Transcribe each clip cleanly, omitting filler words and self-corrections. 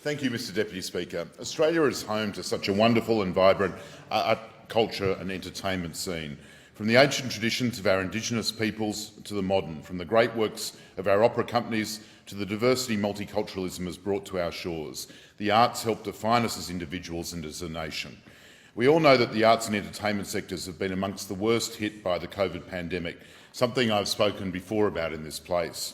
Thank you, Mr Deputy Speaker. Australia is home to such a wonderful and vibrant art, culture and entertainment scene. From the ancient traditions of our Indigenous peoples to the modern, from the great works of our opera companies to the diversity multiculturalism has brought to our shores, the arts help define us as individuals and as a nation. We all know that the arts and entertainment sectors have been amongst the worst hit by the COVID pandemic, something I've spoken before about in this place.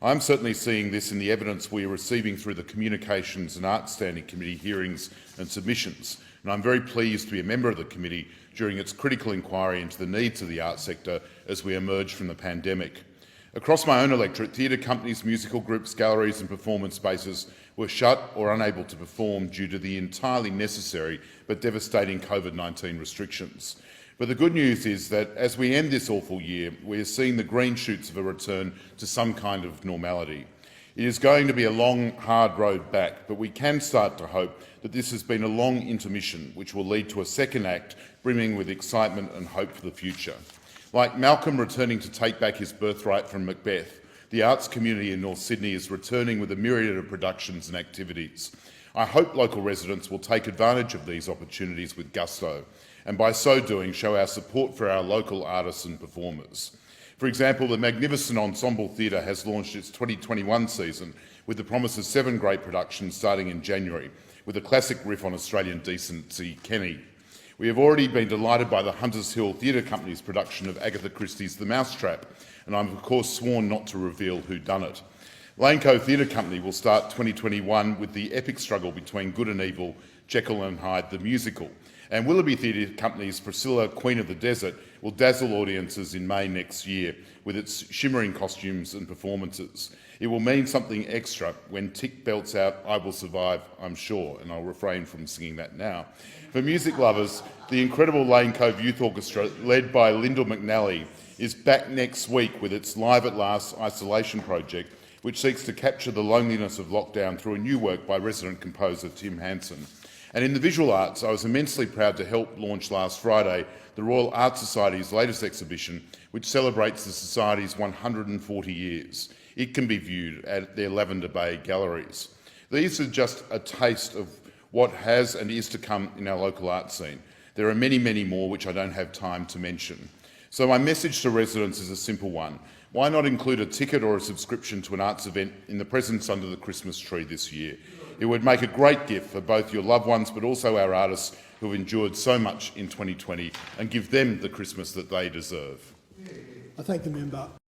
I'm certainly seeing this in the evidence we are receiving through the Communications and Arts Standing Committee hearings and submissions, and I'm very pleased to be a member of the committee during its critical inquiry into the needs of the arts sector as we emerge from the pandemic. Across my own electorate, theatre companies, musical groups, galleries and performance spaces were shut or unable to perform due to the entirely necessary but devastating COVID-19 restrictions. But the good news is that as we end this awful year, we are seeing the green shoots of a return to some kind of normality. It is going to be a long, hard road back, but we can start to hope that this has been a long intermission which will lead to a second act brimming with excitement and hope for the future. Like Malcolm returning to take back his birthright from Macbeth, the arts community in North Sydney is returning with a myriad of productions and activities. I hope local residents will take advantage of these opportunities with gusto, and by so doing show our support for our local artists and performers. For example, the Magnificent Ensemble Theatre has launched its 2021 season with the promise of 7 great productions starting in January, with a classic riff on Australian decency, Kenny. We have already been delighted by the Hunters Hill Theatre Company's production of Agatha Christie's The Mousetrap, and I'm of course sworn not to reveal who done it. Lane Cove Theatre Company will start 2021 with the epic struggle between good and evil, Jekyll and Hyde the musical. And Willoughby Theatre Company's Priscilla, Queen of the Desert, will dazzle audiences in May next year with its shimmering costumes and performances. It will mean something extra when Tick belts out I Will Survive, I'm Sure, and I'll refrain from singing that now. For music lovers, the incredible Lane Cove Youth Orchestra, led by Lyndall McNally, is back next week with its Live at Last isolation project, which seeks to capture the loneliness of lockdown through a new work by resident composer Tim Hansen. And in the visual arts, I was immensely proud to help launch last Friday the Royal Art Society's latest exhibition, which celebrates the Society's 140 years. It can be viewed at their Lavender Bay galleries. These are just a taste of what has and is to come in our local art scene. There are many, many more which I don't have time to mention. So my message to residents is a simple one. Why not include a ticket or a subscription to an arts event in the presents under the Christmas tree this year? It would make a great gift for both your loved ones but also our artists who have endured so much in 2020 and give them the Christmas that they deserve. I thank the member.